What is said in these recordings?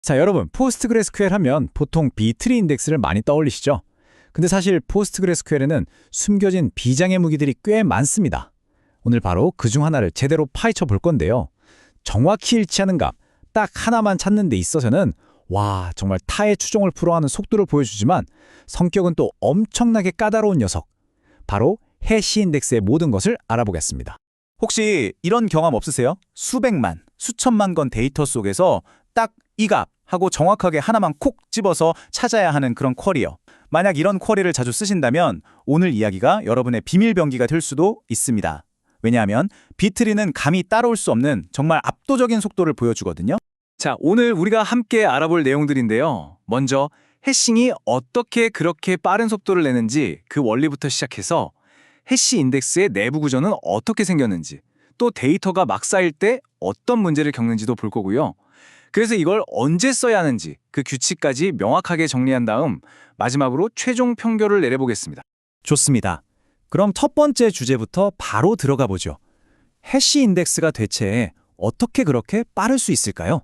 자, 여러분, 포스트그레스QL 하면 보통 B트리 인덱스를 많이 떠올리시죠? 근데 사실 포스트그레스QL에는 숨겨진 비장의 무기들이 꽤 많습니다. 오늘 바로 그중 하나를 제대로 파헤쳐 볼 건데요. 정확히 일치하는 값, 딱 하나만 찾는 데 있어서는 와, 정말 타의 추종을 풀어하는 속도를 보여주지만 성격은 또 엄청나게 까다로운 녀석. 바로 해시 인덱스의 모든 것을 알아보겠습니다. 혹시 이런 경험 없으세요? 수백만, 수천만 건 데이터 속에서 딱 이 값 하고 정확하게 하나만 콕 집어서 찾아야 하는 그런 쿼리요. 만약 이런 쿼리를 자주 쓰신다면 오늘 이야기가 여러분의 비밀 병기가 될 수도 있습니다. 왜냐하면 B트리는 감히 따라올 수 없는 정말 압도적인 속도를 보여주거든요. 자, 오늘 우리가 함께 알아볼 내용들인데요. 먼저 해싱이 어떻게 그렇게 빠른 속도를 내는지 그 원리부터 시작해서 해시 인덱스의 내부 구조는 어떻게 생겼는지, 또 데이터가 막 쌓일 때 어떤 문제를 겪는지도 볼 거고요. 그래서 이걸 언제 써야 하는지 그 규칙까지 명확하게 정리한 다음 마지막으로 최종 평결을 내려보겠습니다. 좋습니다. 그럼 첫 번째 주제부터 바로 들어가 보죠. 해시 인덱스가 대체 어떻게 그렇게 빠를 수 있을까요?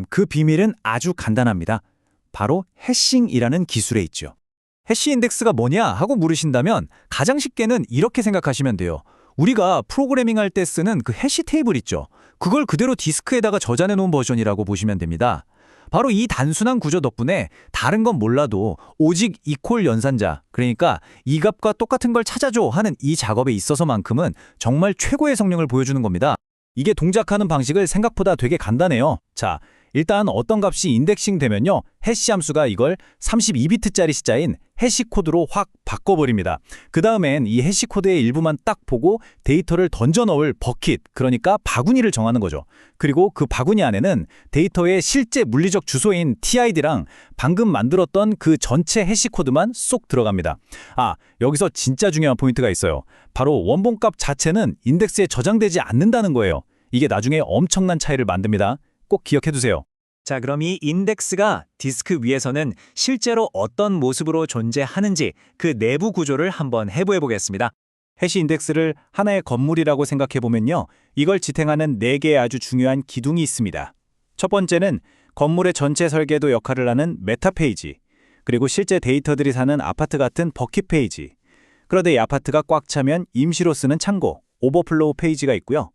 그 비밀은 아주 간단합니다. 바로 해싱이라는 기술에 있죠. 해시 인덱스가 뭐냐 하고 물으신다면 가장 쉽게는 이렇게 생각하시면 돼요. 우리가 프로그래밍 할 때 쓰는 그 해시 테이블 있죠. 그걸 그대로 디스크에다가 저장해 놓은 버전이라고 보시면 됩니다. 바로 이 단순한 구조 덕분에 다른 건 몰라도 오직 이퀄 연산자, 그러니까 이 값과 똑같은 걸 찾아줘 하는 이 작업에 있어서만큼은 정말 최고의 성능을 보여주는 겁니다. 이게 동작하는 방식을 생각보다 되게 간단해요. 자, 일단 어떤 값이 인덱싱 되면요, 해시 함수가 이걸 32비트짜리 숫자인 해시 코드로 확 바꿔버립니다. 그 다음엔 이 해시 코드의 일부만 딱 보고 데이터를 던져 넣을 버킷, 그러니까 바구니를 정하는 거죠. 그리고 그 바구니 안에는 데이터의 실제 물리적 주소인 TID랑 방금 만들었던 그 전체 해시 코드만 쏙 들어갑니다. 아, 여기서 진짜 중요한 포인트가 있어요. 바로 원본값 자체는 인덱스에 저장되지 않는다는 거예요. 이게 나중에 엄청난 차이를 만듭니다. 꼭 기억해두세요. 자, 그럼 이 인덱스가 디스크 위에서는 실제로 어떤 모습으로 존재하는지 그 내부 구조를 한번 해부해 보겠습니다. 해시 인덱스를 하나의 건물이라고 생각해보면요, 이걸 지탱하는 4개의 아주 중요한 기둥이 있습니다. 첫 번째는 건물의 전체 설계도 역할을 하는 메타 페이지, 그리고 실제 데이터들이 사는 아파트 같은 버킷 페이지, 그런데 이 아파트가 꽉 차면 임시로 쓰는 창고, 오버플로우 페이지가 있고요.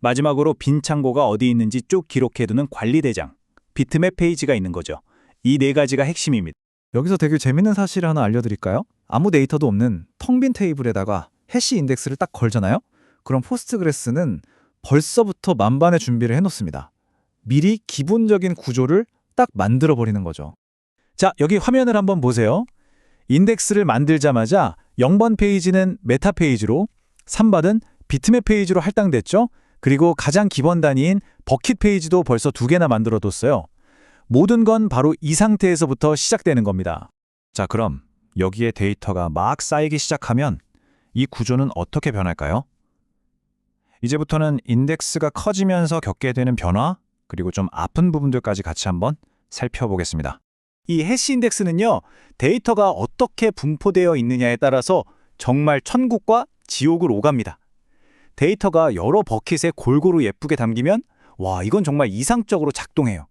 마지막으로 빈 창고가 어디 있는지 쭉 기록해두는 관리 대장, 비트맵 페이지가 있는 거죠. 이 4가지가 핵심입니다. 여기서 되게 재밌는 사실을 하나 알려드릴까요? 아무 데이터도 없는 텅 빈 테이블에다가 해시 인덱스를 딱 걸잖아요? 그럼 포스트그레스는 벌써부터 만반의 준비를 해놓습니다. 미리 기본적인 구조를 딱 만들어버리는 거죠. 자, 여기 화면을 한번 보세요. 인덱스를 만들자마자 0번 페이지는 메타 페이지로, 3번은 비트맵 페이지로 할당됐죠? 그리고 가장 기본 단위인 버킷 페이지도 벌써 2개나 만들어뒀어요. 모든 건 바로 이 상태에서부터 시작되는 겁니다. 자, 그럼 여기에 데이터가 막 쌓이기 시작하면 이 구조는 어떻게 변할까요? 이제부터는 인덱스가 커지면서 겪게 되는 변화, 그리고 좀 아픈 부분들까지 같이 한번 살펴보겠습니다. 이 해시 인덱스는요, 데이터가 어떻게 분포되어 있느냐에 따라서 정말 천국과 지옥을 오갑니다. 데이터가 여러 버킷에 골고루 예쁘게 담기면 와, 이건 정말 이상적으로 작동해요.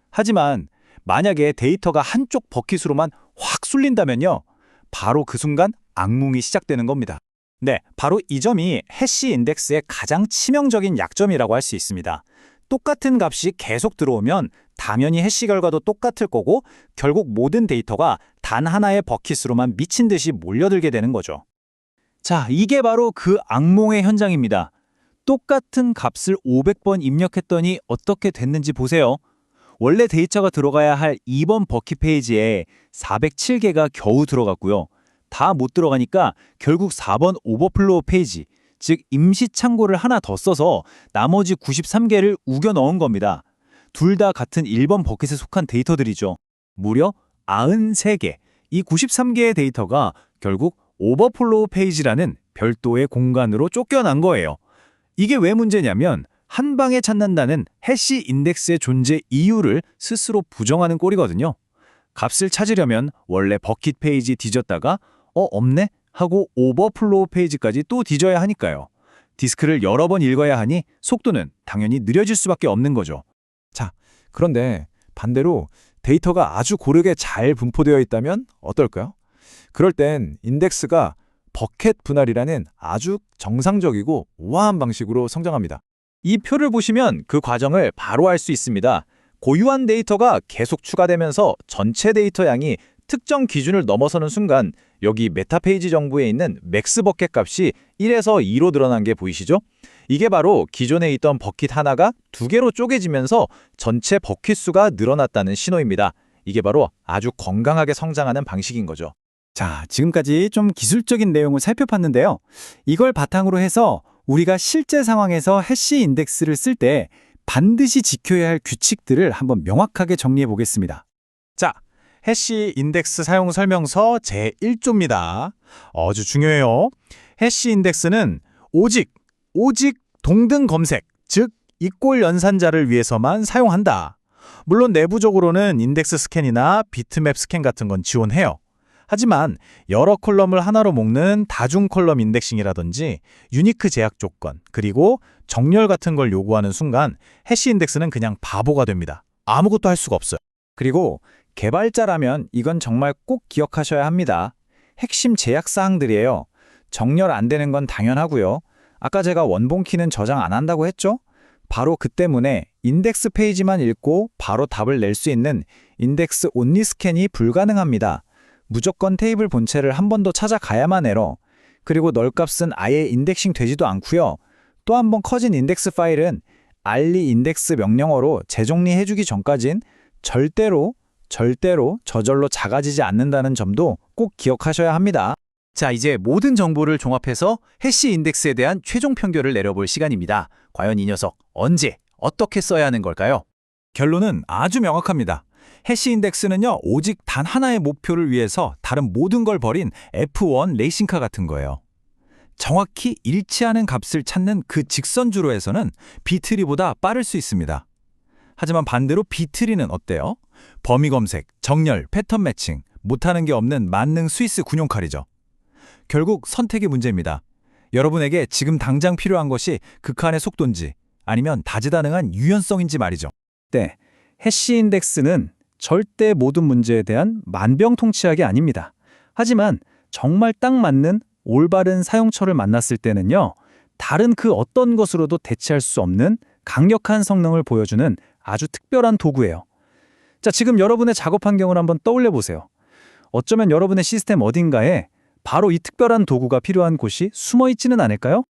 하지만 만약에 데이터가 한쪽 버킷으로만 확 쏠린다면요, 바로 그 순간 악몽이 시작되는 겁니다. 네, 바로 이 점이 해시 인덱스의 가장 치명적인 약점이라고 할 수 있습니다. 똑같은 값이 계속 들어오면 당연히 해시 결과도 똑같을 거고 결국 모든 데이터가 단 하나의 버킷으로만 미친 듯이 몰려들게 되는 거죠. 자, 이게 바로 그 악몽의 현장입니다. 똑같은 값을 500번 입력했더니 어떻게 됐는지 보세요. 원래 데이터가 들어가야 할 2번 버킷 페이지에 407개가 겨우 들어갔고요. 다 못 들어가니까 결국 4번 오버플로우 페이지, 즉 임시 창고를 하나 더 써서 나머지 93개를 우겨 넣은 겁니다. 둘 다 같은 1번 버킷에 속한 데이터들이죠. 무려 93개. 이 93개의 데이터가 결국 오버플로우 페이지라는 별도의 공간으로 쫓겨난 거예요. 이게 왜 문제냐면 한 방에 찾는다는 해시 인덱스의 존재 이유를 스스로 부정하는 꼴이거든요. 값을 찾으려면 원래 버킷 페이지 뒤졌다가 없네? 하고 오버플로우 페이지까지 또 뒤져야 하니까요. 디스크를 여러 번 읽어야 하니 속도는 당연히 느려질 수밖에 없는 거죠. 그런데 반대로 데이터가 아주 고르게 잘 분포되어 있다면 어떨까요? 그럴 땐 인덱스가 버켓 분할이라는 아주 정상적이고 우아한 방식으로 성장합니다. 이 표를 보시면 그 과정을 바로 알 수 있습니다. 고유한 데이터가 계속 추가되면서 전체 데이터 양이 특정 기준을 넘어서는 순간 여기 메타페이지 정보에 있는 맥스 버켓 값이 1에서 2로 늘어난 게 보이시죠? 이게 바로 기존에 있던 버킷 하나가 2개로 쪼개지면서 전체 버킷 수가 늘어났다는 신호입니다. 이게 바로 아주 건강하게 성장하는 방식인 거죠. 자, 지금까지 좀 기술적인 내용을 살펴봤는데요. 이걸 바탕으로 해서 우리가 실제 상황에서 해시 인덱스를 쓸 때 반드시 지켜야 할 규칙들을 한번 명확하게 정리해 보겠습니다. 자, 해시 인덱스 사용 설명서 제1조입니다. 아주 중요해요. 해시 인덱스는 오직 동등 검색, 즉 이꼴 연산자를 위해서만 사용한다. 물론 내부적으로는 인덱스 스캔이나 비트맵 스캔 같은 건 지원해요. 하지만 여러 컬럼을 하나로 묶는 다중 컬럼 인덱싱이라든지 유니크 제약 조건, 그리고 정렬 같은 걸 요구하는 순간 해시 인덱스는 그냥 바보가 됩니다. 아무것도 할 수가 없어요. 그리고 개발자라면 이건 정말 꼭 기억하셔야 합니다. 핵심 제약 사항들이에요. 정렬 안 되는 건 당연하고요. 아까 제가 원본키는 저장 안 한다고 했죠? 바로 그 때문에 인덱스 페이지만 읽고 바로 답을 낼 수 있는 인덱스 온리 스캔이 불가능합니다. 무조건 테이블 본체를 한 번 더 찾아가야만 해요. 그리고 널값은 아예 인덱싱 되지도 않고요. 또 한 번 커진 인덱스 파일은 알리 인덱스 명령어로 재정리해주기 전까진 절대로 저절로 작아지지 않는다는 점도 꼭 기억하셔야 합니다. 자, 이제 모든 정보를 종합해서 해시 인덱스에 대한 최종 평결을 내려볼 시간입니다. 과연 이 녀석 언제, 어떻게 써야 하는 걸까요? 결론은 아주 명확합니다. 해시 인덱스는요, 오직 단 하나의 목표를 위해서 다른 모든 걸 버린 F1 레이싱카 같은 거예요. 정확히 일치하는 값을 찾는 그 직선주로에서는 비트리보다 빠를 수 있습니다. 하지만 반대로 비트리는 어때요? 범위 검색, 정렬, 패턴 매칭, 못하는 게 없는 만능 스위스 군용칼이죠. 결국 선택의 문제입니다. 여러분에게 지금 당장 필요한 것이 극한의 속도인지 아니면 다재다능한 유연성인지 말이죠. 네, 해시 인덱스는 절대 모든 문제에 대한 만병통치약이 아닙니다. 하지만 정말 딱 맞는 올바른 사용처를 만났을 때는요, 다른 그 어떤 것으로도 대체할 수 없는 강력한 성능을 보여주는 아주 특별한 도구예요. 자, 지금 여러분의 작업 환경을 한번 떠올려 보세요. 어쩌면 여러분의 시스템 어딘가에 바로 이 특별한 도구가 필요한 곳이 숨어 있지는 않을까요?